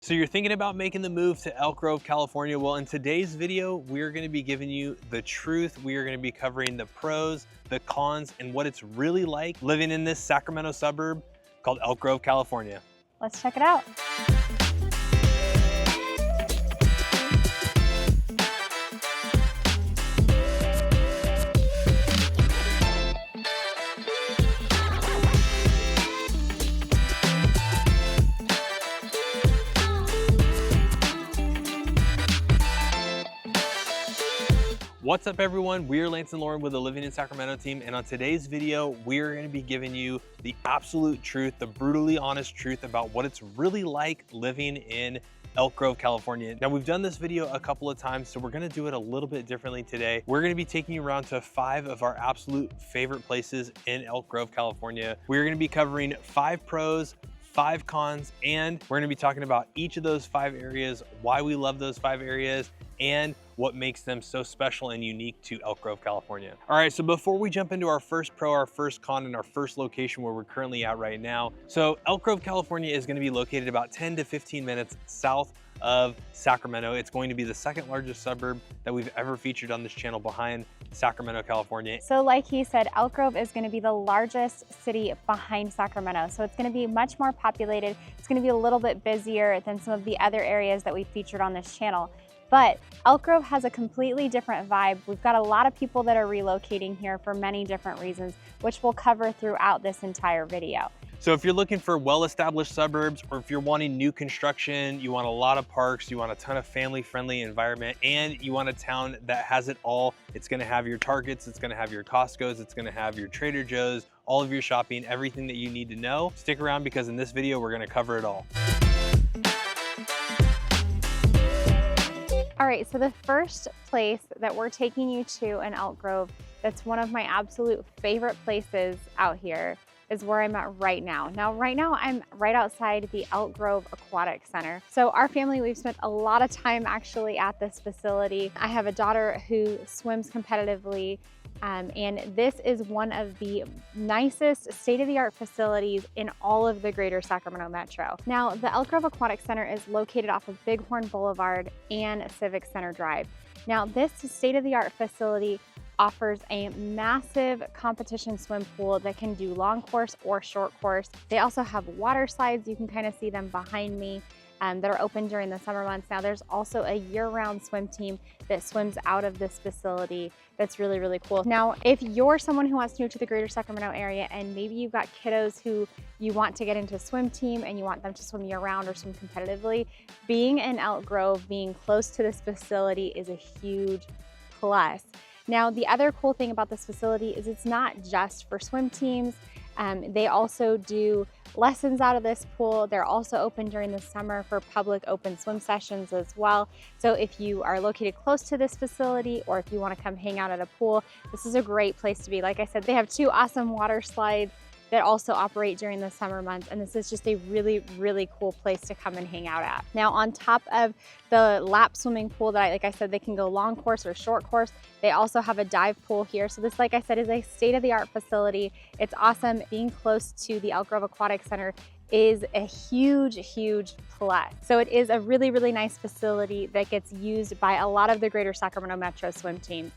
So you're thinking about making the move to Elk Grove, California? Well, in today's video, we're going to be giving you the truth. We are going to be covering the pros, the cons, and what it's really like living in this Sacramento suburb called Elk Grove, California. Let's check it out. What's up everyone? We're Lance and Lauren with the Living in Sacramento team, and on today's video, we're going to be giving you the absolute truth, the brutally honest truth about what it's really like living in Elk Grove, California. Now, we've done this video a couple of times, so we're going to do it a little bit differently today. We're going to be taking you around to 5 of our absolute favorite places in Elk Grove, California. We're going to be covering 5 pros, 5 cons, and we're going to be talking about each of those 5 areas, why we love those 5 areas, and what makes them so special and unique to Elk Grove, California. All right, so before we jump into our first pro, our first con, and our first location where we're currently at right now. So Elk Grove, California is going to be located about 10 to 15 minutes south of Sacramento. It's going to be the second largest suburb that we've ever featured on this channel behind Sacramento, California. So like he said, Elk Grove is going to be the largest city behind Sacramento. So it's going to be much more populated. It's going to be a little bit busier than some of the other areas that we featured on this channel. But Elk Grove has a completely different vibe. We've got a lot of people that are relocating here for many different reasons, which we'll cover throughout this entire video. So if you're looking for well-established suburbs, or if you're wanting new construction, you want a lot of parks, you want a ton of family-friendly environment, and you want a town that has it all, it's gonna have your Targets, it's gonna have your Costco's, it's gonna have your Trader Joe's, all of your shopping, everything that you need to know. Stick around because in this video, we're gonna cover it all. All right, so the first place that we're taking you to in Elk Grove, that's one of my absolute favorite places out here, is where I'm at right now. Now, right now I'm right outside the Elk Grove Aquatic Center. So our family, we've spent a lot of time actually at this facility. I have a daughter who swims competitively, and this is one of the nicest state-of-the-art facilities in all of the greater Sacramento metro. Now, the Elk Grove Aquatic Center is located off of Bighorn Boulevard and Civic Center Drive. Now, this state-of-the-art facility offers a massive competition swim pool that can do long course or short course. They also have water slides. You can kind of see them behind me. That are open during the summer months. Now there's also a year-round swim team that swims out of this facility that's really, really cool. Now, if you're someone who wants to move to the greater Sacramento area and maybe you've got kiddos who you want to get into a swim team and you want them to swim year-round or swim competitively, being in Elk Grove, being close to this facility is a huge plus. Now, the other cool thing about this facility is it's not just for swim teams. They also do lessons out of this pool. They're also open during the summer for public open swim sessions as well. So if you are located close to this facility or if you want to come hang out at a pool, this is a great place to be. Like I said, they have 2 awesome water slides that also operate during the summer months. And this is just a really, really cool place to come and hang out at. Now, on top of the lap swimming pool that like I said, they can go long course or short course. They also have a dive pool here. So this, like I said, is a state-of-the-art facility. It's awesome. Being close to the Elk Grove Aquatic Center is a huge, huge plus. So it is a really, really nice facility that gets used by a lot of the greater Sacramento metro swim teams.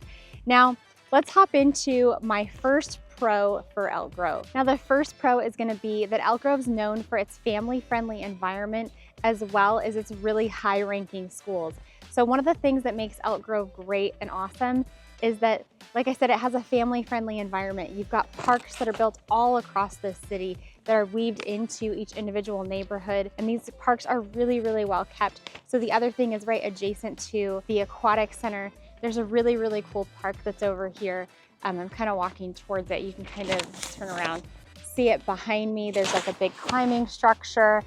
Now, let's hop into my first pro for Elk Grove. Now, the first pro is going to be that Elk Grove's known for its family-friendly environment as well as its really high-ranking schools. So one of the things that makes Elk Grove great and awesome is that, like I said, it has a family-friendly environment. You've got parks that are built all across this city that are weaved into each individual neighborhood, and these parks are really, really well kept. So the other thing is right adjacent to the aquatic center, there's a really, really cool park that's over here. I'm kind of walking towards it. You can kind of turn around, see it behind me. There's like a big climbing structure.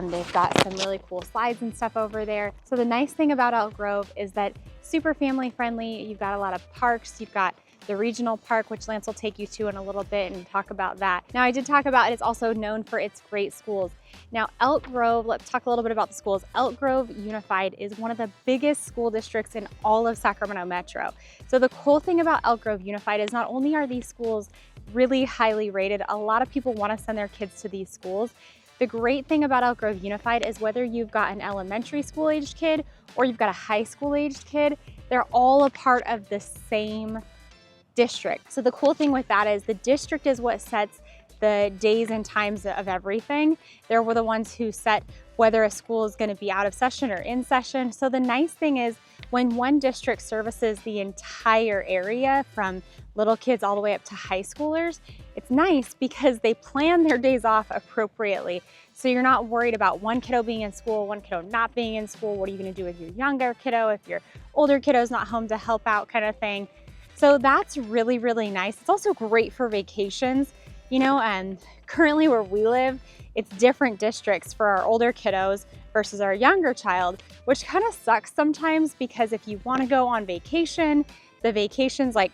They've got some really cool slides and stuff over there. So the nice thing about Elk Grove is that super family friendly. You've got a lot of parks. You've got the regional park, which Lance will take you to in a little bit and talk about that. Now, I did talk about it's also known for its great schools. Now, Elk Grove, let's talk a little bit about the schools. Elk Grove Unified is one of the biggest school districts in all of Sacramento Metro. So the cool thing about Elk Grove Unified is not only are these schools really highly rated, a lot of people want to send their kids to these schools. The great thing about Elk Grove Unified is whether you've got an elementary school aged kid or you've got a high school aged kid, they're all a part of the same district. So the cool thing with that is the district is what sets the days and times of everything. They're the ones who set whether a school is going to be out of session or in session. So the nice thing is when one district services the entire area from little kids all the way up to high schoolers, it's nice because they plan their days off appropriately. So you're not worried about one kiddo being in school, one kiddo not being in school. What are you going to do with your younger kiddo if your older kiddo's not home to help out, kind of thing. So that's really, really nice. It's also great for vacations, you know, and currently where we live, it's different districts for our older kiddos versus our younger child, which kind of sucks sometimes because if you want to go on vacation, the vacations like,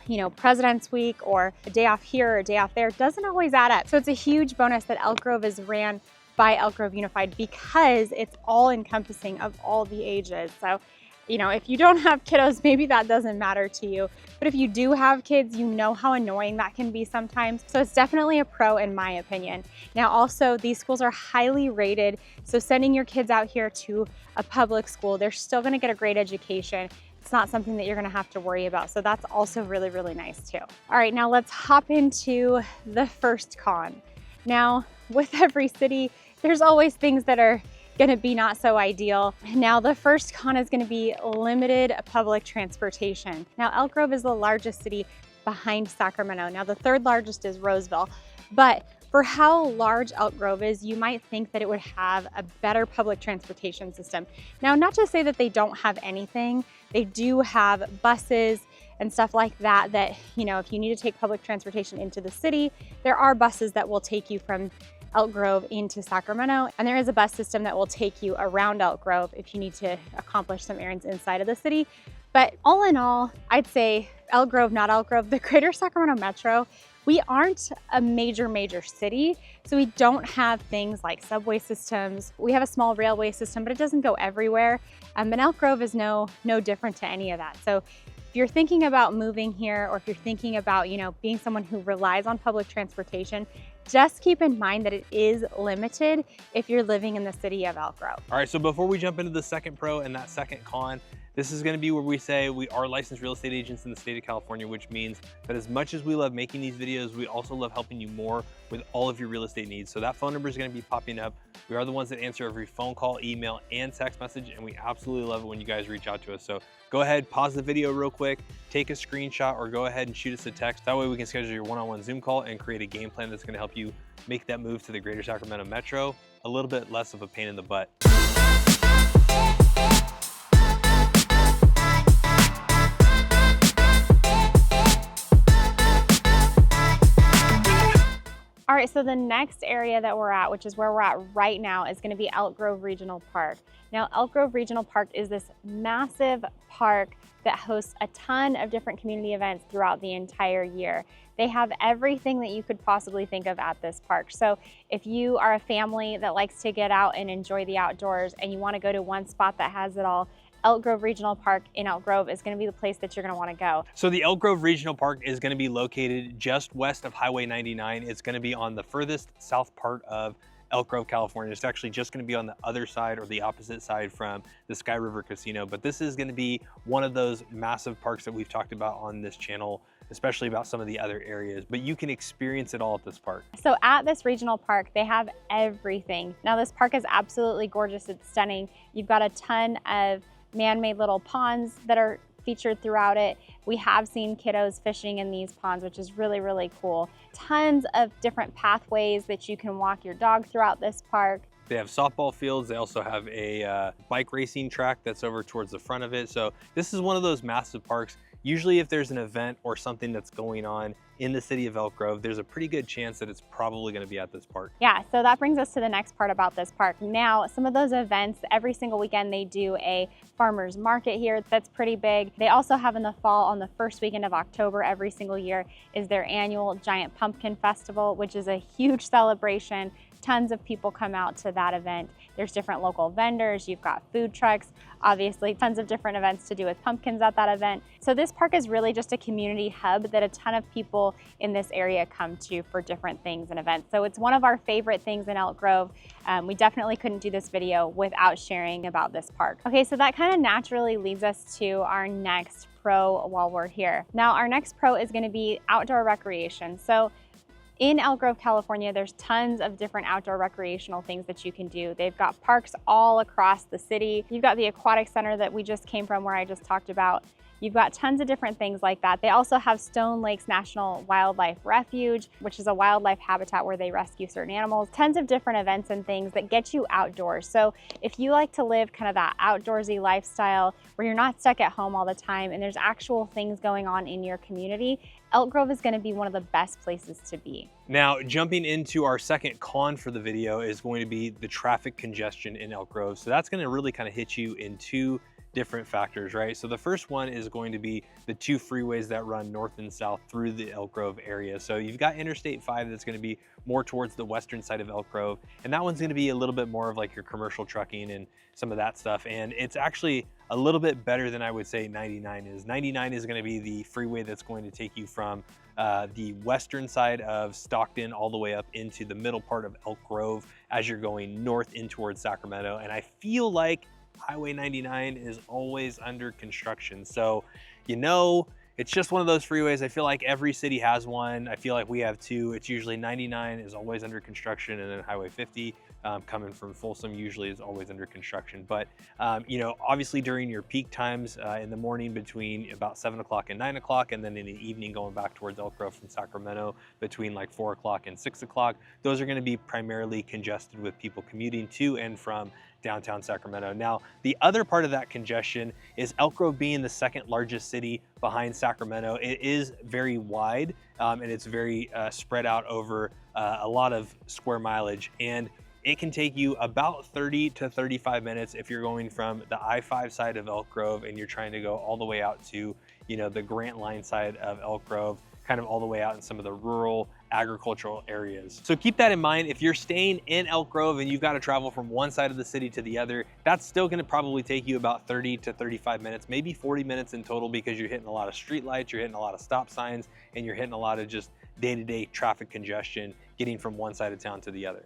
you know, President's Week or a day off here or a day off there doesn't always add up. So it's a huge bonus that Elk Grove is ran by Elk Grove Unified because it's all encompassing of all the ages. So, you know, if you don't have kiddos, maybe that doesn't matter to you. But if you do have kids, you know how annoying that can be sometimes. So it's definitely a pro in my opinion. Now also, these schools are highly rated. So sending your kids out here to a public school, they're still gonna get a great education. It's not something that you're gonna have to worry about. So that's also really, really nice too. All right, now let's hop into the first con. Now, with every city, there's always things that are gonna be not so ideal. Now the first con is gonna be limited public transportation. Now Elk Grove is the largest city behind Sacramento. Now the third largest is Roseville, but for how large Elk Grove is, you might think that it would have a better public transportation system. Now, not to say that they don't have anything, they do have buses and stuff like that, that, you know, if you need to take public transportation into the city, there are buses that will take you from Elk Grove into Sacramento. And there is a bus system that will take you around Elk Grove if you need to accomplish some errands inside of the city. But all in all, I'd say Elk Grove, not Elk Grove, the greater Sacramento Metro, we aren't a major city, so we don't have things like subway systems. We have a small railway system, but it doesn't go everywhere. And Elk Grove is no different to any of that. So if you're thinking about moving here, or if you're thinking about, you know, being someone who relies on public transportation, just keep in mind that it is limited if you're living in the city of Elk Grove. All right, so before we jump into the second pro and that second con, this is gonna be where we say we are licensed real estate agents in the state of California, which means that as much as we love making these videos, we also love helping you more with all of your real estate needs. So that phone number is gonna be popping up. We are the ones that answer every phone call, email, and text message, and we absolutely love it when you guys reach out to us. So go ahead, pause the video real quick, take a screenshot, or go ahead and shoot us a text. That way we can schedule your one-on-one Zoom call and create a game plan that's gonna help you make that move to the greater Sacramento Metro a little bit less of a pain in the butt. All right, so the next area that we're at, which is where we're at right now, is gonna be Elk Grove Regional Park. Now, Elk Grove Regional Park is this massive park that hosts a ton of different community events throughout the entire year. They have everything that you could possibly think of at this park. So if you are a family that likes to get out and enjoy the outdoors and you wanna go to one spot that has it all, Elk Grove Regional Park in Elk Grove is gonna be the place that you're gonna wanna go. So the Elk Grove Regional Park is gonna be located just west of Highway 99. It's gonna be on the furthest south part of Elk Grove, California. It's actually just gonna be on the other side or the opposite side from the Sky River Casino. But this is gonna be one of those massive parks that we've talked about on this channel, especially about some of the other areas, but you can experience it all at this park. So at this regional park, they have everything. Now this park is absolutely gorgeous, it's stunning. You've got a ton of man-made little ponds that are featured throughout it. We have seen kiddos fishing in these ponds, which is really, really cool. Tons of different pathways that you can walk your dog throughout this park. They have softball fields. They also have a bike racing track that's over towards the front of it. So this is one of those massive parks. Usually if there's an event or something that's going on in the city of Elk Grove, there's a pretty good chance that it's probably gonna be at this park. Yeah, so that brings us to the next part about this park. Now, some of those events, every single weekend they do a farmer's market here that's pretty big. They also have in the fall, on the first weekend of October every single year, is their annual Giant Pumpkin Festival, which is a huge celebration. Tons of people come out to that event. There's different local vendors, you've got food trucks, obviously tons of different events to do with pumpkins at that event. So this park is really just a community hub that a ton of people in this area come to for different things and events. So it's one of our favorite things in Elk Grove. We definitely couldn't do this video without sharing about this park. Okay, so that kind of naturally leads us to our next pro while we're here. Now our next pro is going to be outdoor recreation. So in Elk Grove, California, there's tons of different outdoor recreational things that you can do. They've got parks all across the city. You've got the aquatic center that we just came from where I just talked about. You've got tons of different things like that. They also have Stone Lakes National Wildlife Refuge, which is a wildlife habitat where they rescue certain animals. Tons of different events and things that get you outdoors. So if you like to live kind of that outdoorsy lifestyle where you're not stuck at home all the time and there's actual things going on in your community, Elk Grove is going to be one of the best places to be. Now, jumping into our second con for the video is going to be the traffic congestion in Elk Grove. So that's going to really kind of hit you in two different factors, right? So the first one is going to be the two freeways that run north and south through the Elk Grove area. So you've got Interstate 5 that's going to be more towards the western side of Elk Grove, and that one's going to be a little bit more of like your commercial trucking and some of that stuff. And it's actually a little bit better than I would say 99 is. 99 is going to be the freeway that's going to take you from the western side of Stockton all the way up into the middle part of Elk Grove as you're going north in towards Sacramento. And I feel like Highway 99 is always under construction. So, you know, it's just one of those freeways. I feel like every city has one. I feel like we have two. It's usually 99 is always under construction, and then Highway 50 coming from Folsom usually is always under construction. But, you know, obviously during your peak times in the morning between about 7 o'clock and 9 o'clock, and then in the evening going back towards Elk Grove from Sacramento between like 4 o'clock and 6 o'clock, those are going to be primarily congested with people commuting to and from downtown Sacramento. Now, the other part of that congestion is Elk Grove being the second largest city behind Sacramento. It is very wide and it's very spread out over a lot of square mileage, and it can take you about 30 to 35 minutes if you're going from the I-5 side of Elk Grove and you're trying to go all the way out to, you know, the Grant Line side of Elk Grove, kind of all the way out in some of the rural agricultural areas. So keep that in mind. If you're staying in Elk Grove and you've got to travel from one side of the city to the other, that's still going to probably take you about 30 to 35 minutes, maybe 40 minutes in total, because you're hitting a lot of street lights, you're hitting a lot of stop signs, and you're hitting a lot of just day-to-day traffic congestion getting from one side of town to the other.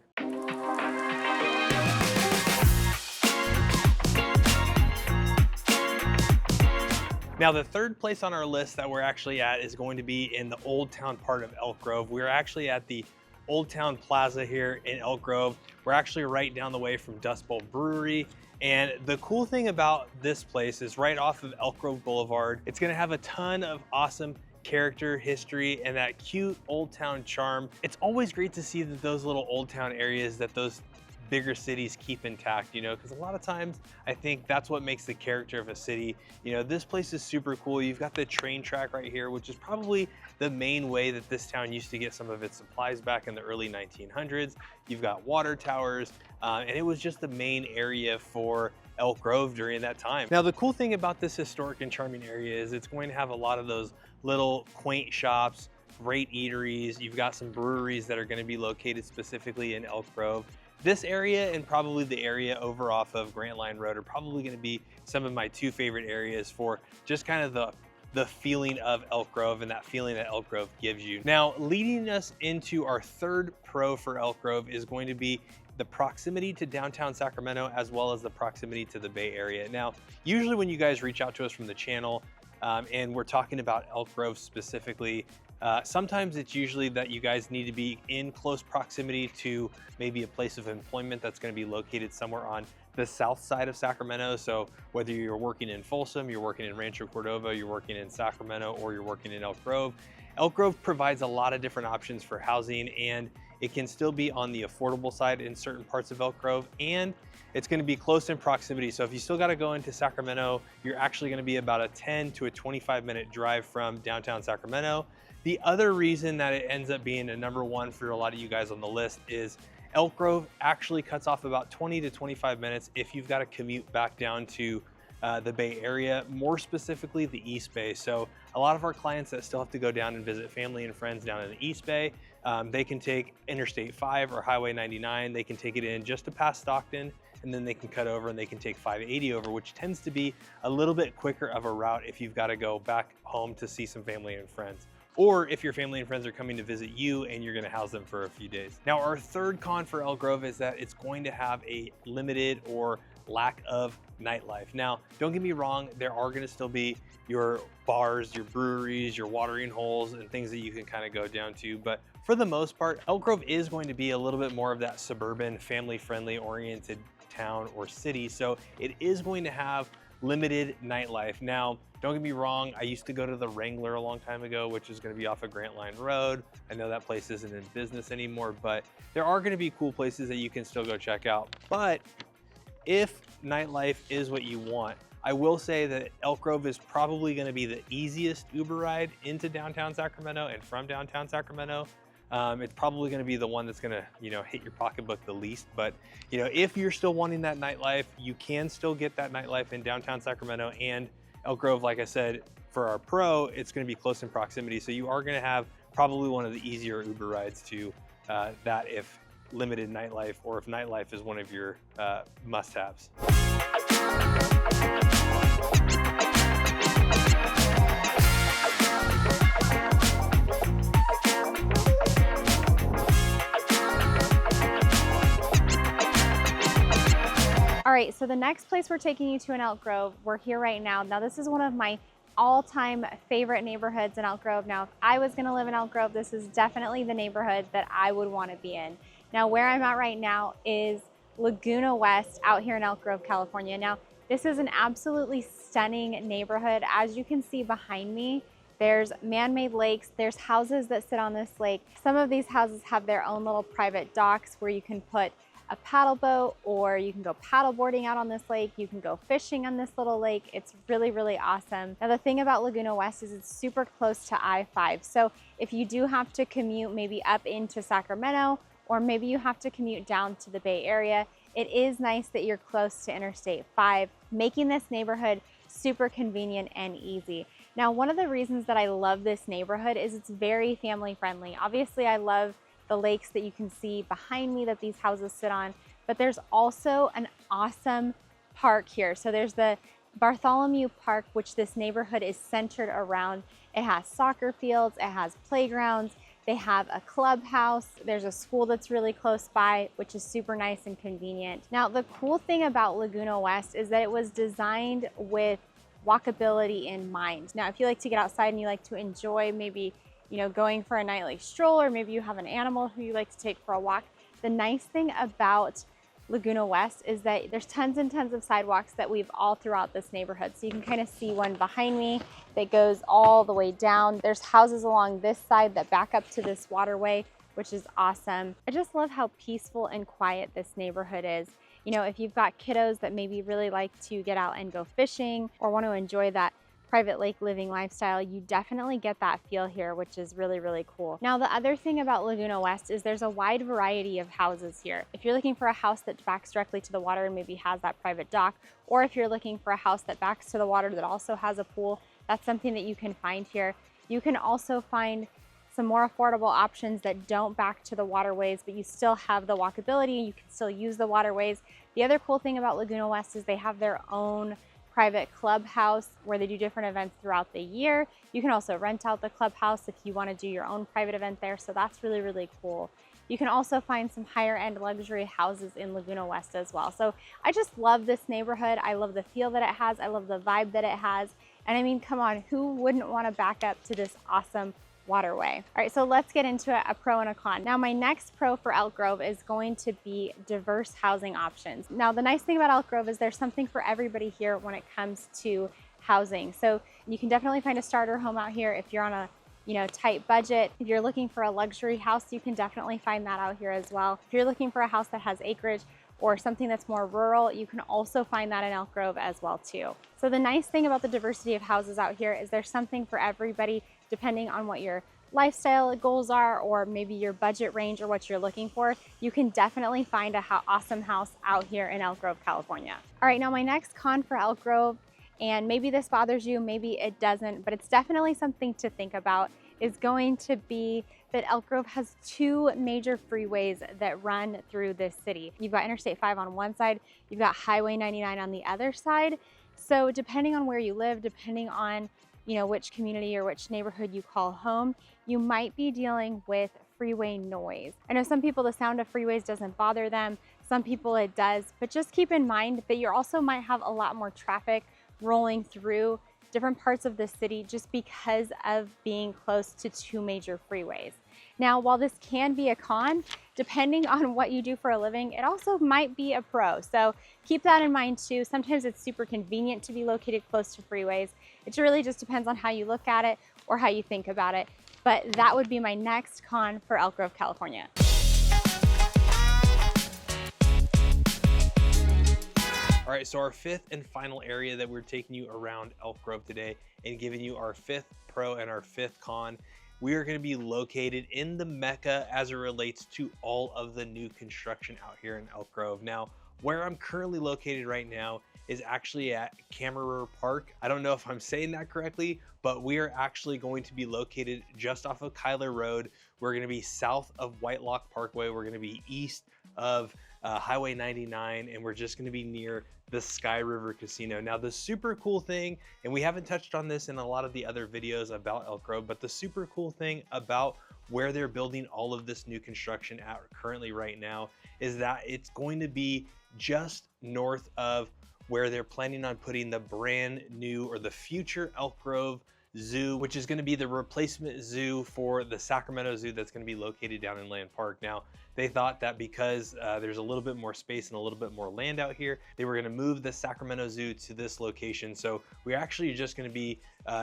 Now, the third place on our list that we're actually at is going to be in the Old Town part of Elk Grove. We're actually at the Old Town Plaza here in Elk Grove. We're actually right down the way from Dust Bowl Brewery. And the cool thing about this place is right off of Elk Grove Boulevard, it's gonna have a ton of awesome character, history, and that cute Old Town charm. It's always great to see that those little Old Town areas, that those bigger cities keep intact, you know, because a lot of times I think that's what makes the character of a city. You know, this place is super cool. You've got the train track right here, which is probably the main way that this town used to get some of its supplies back in the early 1900s. You've got water towers, and it was just the main area for Elk Grove during that time. Now, the cool thing about this historic and charming area is it's going to have a lot of those little quaint shops, great eateries. You've got some breweries that are going to be located specifically in Elk Grove. This area and probably the area over off of Grant Line Road are probably going to be some of my two favorite areas for just kind of the feeling of Elk Grove and that feeling that Elk Grove gives you. Now, leading us into our third pro for Elk Grove is going to be the proximity to downtown Sacramento, as well as the proximity to the Bay Area. Now, usually when you guys reach out to us from the channel and we're talking about Elk Grove specifically, sometimes it's usually that you guys need to be in close proximity to maybe a place of employment that's going to be located somewhere on the south side of Sacramento. So whether you're working in Folsom, you're working in Rancho Cordova, you're working in Sacramento, or you're working in Elk Grove provides a lot of different options for housing, and it can still be on the affordable side in certain parts of Elk Grove, and it's going to be close in proximity. So if you still got to go into Sacramento, you're actually going to be about a 10 to a 25-minute drive from downtown Sacramento. The other reason that it ends up being a number one for a lot of you guys on the list is Elk Grove actually cuts off about 20 to 25 minutes if you've got to commute back down to the Bay Area, more specifically the East Bay. So a lot of our clients that still have to go down and visit family and friends down in the East Bay, They can take Interstate 5 or Highway 99. They can take it in just to past Stockton, and then they can cut over and they can take 580 over, which tends to be a little bit quicker of a route if you've got to go back home to see some family and friends, or if your family and friends are coming to visit you and you're going to house them for a few days. Now, our third con for Elk Grove is that it's going to have a limited or lack of nightlife. Now, don't get me wrong, there are going to still be your bars, your breweries, your watering holes, and things that you can kind of go down to, but for the most part, Elk Grove is going to be a little bit more of that suburban, family-friendly oriented town or city, so it is going to have limited nightlife. Now, don't get me wrong, I used to go to the Wrangler a long time ago, which is going to be off of Grant Line Road. I know that place isn't in business anymore, but there are going to be cool places that you can still go check out. But if nightlife is what you want, I will say that Elk Grove is probably going to be the easiest Uber ride into downtown Sacramento and from downtown Sacramento. It's probably going to be the one that's going to, hit your pocketbook the least. But, if you're still wanting that nightlife, you can still get that nightlife in downtown Sacramento and Elk Grove. Like I said, for our Pro, it's going to be close in proximity. So you are going to have probably one of the easier Uber rides to that if limited nightlife or if nightlife is one of your must-haves. All right, so the next place we're taking you to in Elk Grove, we're here right now. Now, this is one of my all-time favorite neighborhoods in Elk Grove. Now, if I was gonna live in Elk Grove, this is definitely the neighborhood that I would wanna be in. Now, where I'm at right now is Laguna West out here in Elk Grove, California. Now, this is an absolutely stunning neighborhood. As you can see behind me, there's man-made lakes, there's houses that sit on this lake. Some of these houses have their own little private docks where you can put a paddle boat, or you can go paddle boarding out on this lake. You can go fishing on this little lake. It's really, really awesome. Now, the thing about Laguna West is it's super close to I-5. So if you do have to commute maybe up into Sacramento, or maybe you have to commute down to the Bay Area, it is nice that you're close to Interstate 5, making this neighborhood super convenient and easy. Now, one of the reasons that I love this neighborhood is it's very family friendly. Obviously, I love the lakes that you can see behind me that these houses sit on, but there's also an awesome park here. So there's the Bartholomew Park, which this neighborhood is centered around. It has soccer fields, it has playgrounds, they have a clubhouse, there's a school that's really close by, which is super nice and convenient. Now, the cool thing about Laguna West is that it was designed with walkability in mind. Now, if you like to get outside and you like to enjoy maybe going for a nightly stroll, or maybe you have an animal who you like to take for a walk. The nice thing about Laguna West is that there's tons and tons of sidewalks that weave all throughout this neighborhood. So you can kind of see one behind me that goes all the way down. There's houses along this side that back up to this waterway, which is awesome. I just love how peaceful and quiet this neighborhood is. If you've got kiddos that maybe really like to get out and go fishing or want to enjoy that private lake living lifestyle, you definitely get that feel here, which is really, really cool. Now, the other thing about Laguna West is there's a wide variety of houses here. If you're looking for a house that backs directly to the water and maybe has that private dock, or if you're looking for a house that backs to the water that also has a pool, that's something that you can find here. You can also find some more affordable options that don't back to the waterways, but you still have the walkability and you can still use the waterways. The other cool thing about Laguna West is they have their own private clubhouse where they do different events throughout the year. You can also rent out the clubhouse if you want to do your own private event there. So that's really, really cool. You can also find some higher end luxury houses in Laguna West as well. So I just love this neighborhood. I love the feel that it has. I love the vibe that it has. And I mean, come on, who wouldn't want to back up to this awesome waterway? All right, so let's get into a pro and a con. Now, my next pro for Elk Grove is going to be diverse housing options. Now, the nice thing about Elk Grove is there's something for everybody here when it comes to housing. So you can definitely find a starter home out here if you're on a tight budget. If you're looking for a luxury house, you can definitely find that out here as well. If you're looking for a house that has acreage or something that's more rural, you can also find that in Elk Grove as well too. So the nice thing about the diversity of houses out here is there's something for everybody depending on what your lifestyle goals are, or maybe your budget range or what you're looking for. You can definitely find a awesome house out here in Elk Grove, California. All right, now my next con for Elk Grove, and maybe this bothers you, maybe it doesn't, but it's definitely something to think about, is going to be that Elk Grove has two major freeways that run through this city. You've got Interstate 5 on one side, you've got Highway 99 on the other side. So depending on where you live, depending on which community or which neighborhood you call home, you might be dealing with freeway noise. I know some people, the sound of freeways doesn't bother them. Some people it does, but just keep in mind that you also might have a lot more traffic rolling through different parts of the city just because of being close to two major freeways. Now, while this can be a con, depending on what you do for a living, it also might be a pro. So keep that in mind too. Sometimes it's super convenient to be located close to freeways. It really just depends on how you look at it or how you think about it. But that would be my next con for Elk Grove, California. All right, so our fifth and final area that we're taking you around Elk Grove today and giving you our fifth pro and our fifth con, we are going to be located in the Mecca as it relates to all of the new construction out here in Elk Grove. Now, where I'm currently located right now is actually at Camerer Park. I don't know if I'm saying that correctly, but we are actually going to be located just off of Kyler Road. We're going to be south of Whitelock Parkway. We're going to be east of Highway 99, and we're just going to be near the Sky River Casino. Now, the super cool thing, and we haven't touched on this in a lot of the other videos about Elk Grove, but the super cool thing about where they're building all of this new construction at currently right now is that it's going to be just north of where they're planning on putting the brand new or the future Elk Grove Zoo, which is going to be the replacement zoo for the Sacramento Zoo that's going to be located down in Land Park. Now, they thought that because there's a little bit more space and a little bit more land out here, they were going to move the Sacramento Zoo to this location. So we're actually just going to be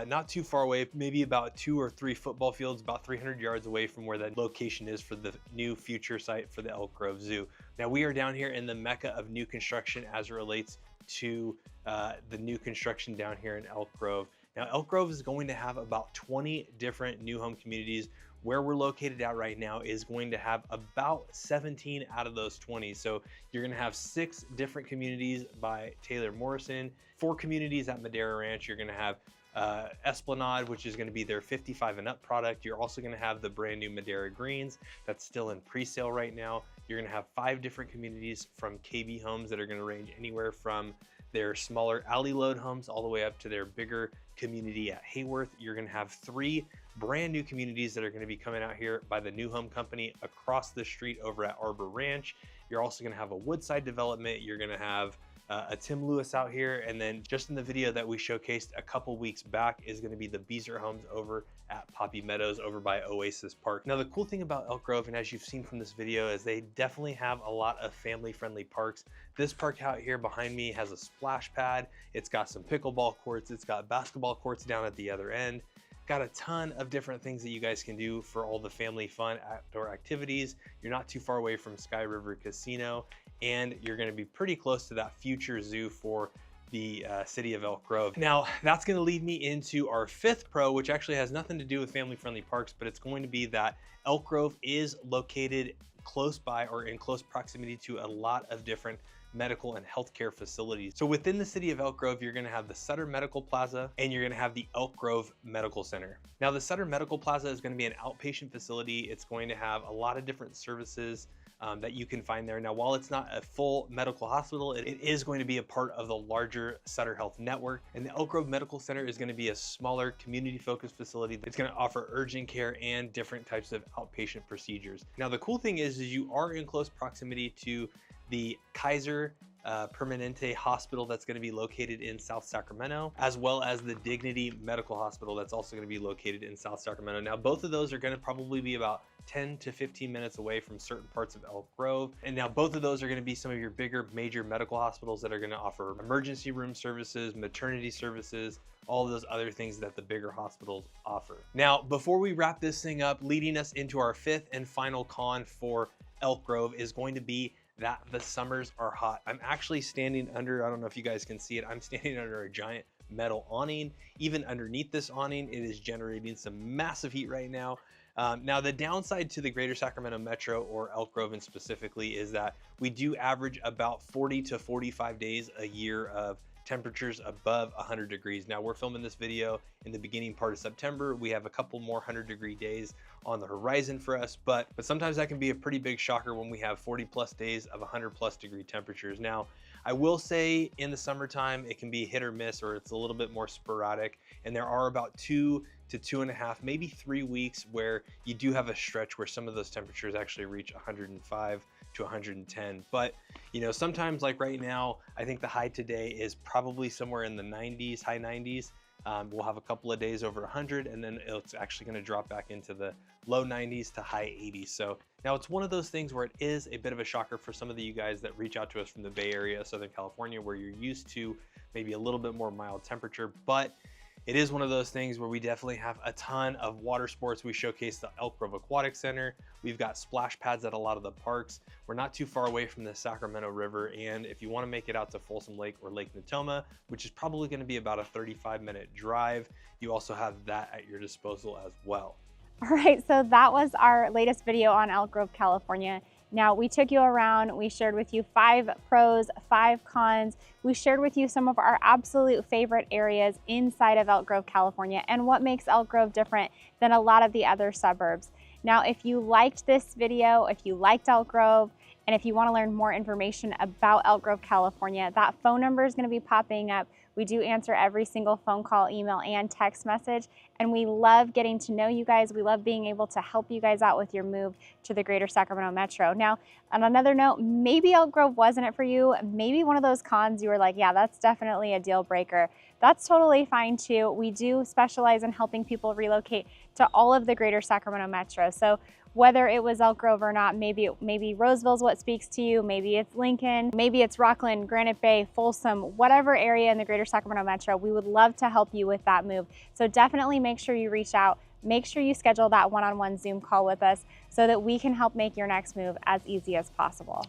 not too far away, maybe about 2 or 3 football fields, about 300 yards away from where that location is for the new future site for the Elk Grove Zoo. Now, we are down here in the Mecca of new construction as it relates to the new construction down here in Elk Grove. Now, Elk Grove is going to have about 20 different new home communities. Where we're located at right now is going to have about 17 out of those 20. So you're going to have 6 different communities by Taylor Morrison, 4 communities at Madera Ranch. You're going to have Esplanade, which is going to be their 55 and up product. You're also going to have the brand new Madera Greens that's still in pre-sale right now. You're going to have 5 different communities from KB Homes that are going to range anywhere from their smaller alley load homes all the way up to their bigger community at Hayworth. You're going to have 3 brand new communities that are going to be coming out here by the New Home Company across the street over at Arbor Ranch. You're also going to have a Woodside development. You're going to have a Tim Lewis out here, and then just in the video that we showcased a couple weeks back is going to be the Beezer Homes over at Poppy Meadows over by Oasis Park. Now, the cool thing about Elk Grove, and as you've seen from this video, is they definitely have a lot of family-friendly parks. This park out here behind me has a splash pad. It's got some pickleball courts. It's got basketball courts down at the other end. Got a ton of different things that you guys can do for all the family fun outdoor activities. You're not too far away from Sky River Casino, and you're going to be pretty close to that future zoo for the city of Elk Grove. Now, that's going to lead me into our 5th pro, which actually has nothing to do with family-friendly parks, but it's going to be that Elk Grove is located close by or in close proximity to a lot of different medical and healthcare facilities. So within the city of Elk Grove, you're going to have the Sutter Medical Plaza and you're going to have the Elk Grove Medical Center. Now, the Sutter Medical Plaza is going to be an outpatient facility. It's going to have a lot of different services that you can find there. Now, while it's not a full medical hospital, it is going to be a part of the larger Sutter Health network. And the Elk Grove Medical Center is going to be a smaller community-focused facility that's going to offer urgent care and different types of outpatient procedures. Now, the cool thing is you are in close proximity to the Kaiser Permanente Hospital that's going to be located in South Sacramento, as well as the Dignity Medical Hospital that's also going to be located in South Sacramento. Now, both of those are going to probably be about 10 to 15 minutes away from certain parts of Elk Grove. And now both of those are going to be some of your bigger major medical hospitals that are going to offer emergency room services, maternity services, all of those other things that the bigger hospitals offer. Now, before we wrap this thing up, leading us into our 5th and final con for Elk Grove is going to be that the summers are hot. I'm actually standing under, I don't know if you guys can see it, I'm standing under a giant metal awning. Even underneath this awning, it is generating some massive heat right now. Now, the downside to the greater Sacramento metro, or Elk Grove specifically, is that we do average about 40 to 45 days a year of temperatures above 100 degrees. Now, we're filming this video in the beginning part of September. We have a couple more 100-degree days on the horizon for us, but sometimes that can be a pretty big shocker when we have 40+ days of 100+ degree temperatures. Now, I will say in the summertime, it can be hit or miss, or it's a little bit more sporadic. And there are about 2 to 2.5, maybe 3 weeks where you do have a stretch where some of those temperatures actually reach 105 to 110. But you know, sometimes like right now, I think the high today is probably somewhere in the 90s, high 90s. We'll have a couple of days over 100, and then it's actually going to drop back into the low 90s to high 80s. So now it's one of those things where it is a bit of a shocker for some of you guys that reach out to us from the Bay Area, Southern California, where you're used to maybe a little bit more mild temperature. But it is one of those things where we definitely have a ton of water sports. We showcase the Elk Grove Aquatic Center. We've got splash pads at a lot of the parks. We're not too far away from the Sacramento River. And if you want to make it out to Folsom Lake or Lake Natoma, which is probably going to be about a 35-minute drive, you also have that at your disposal as well. All right, so that was our latest video on Elk Grove, California. Now, we took you around, we shared with you 5 pros, 5 cons. We shared with you some of our absolute favorite areas inside of Elk Grove, California, and what makes Elk Grove different than a lot of the other suburbs. Now, if you liked this video, if you liked Elk Grove, and if you want to learn more information about Elk Grove, California, that phone number is going to be popping up. We do answer every single phone call, email, and text message, and we love getting to know you guys. We love being able to help you guys out with your move to the greater Sacramento metro. Now, on another note, maybe Elk Grove wasn't it for you. Maybe one of those cons you were like, yeah, that's definitely a deal breaker. That's totally fine too. We do specialize in helping people relocate to all of the greater Sacramento metro. So whether it was Elk Grove or not, maybe Roseville's what speaks to you, maybe it's Lincoln, maybe it's Rockland, Granite Bay, Folsom, whatever area in the greater Sacramento metro, we would love to help you with that move. So definitely make sure you reach out, make sure you schedule that one-on-one Zoom call with us so that we can help make your next move as easy as possible.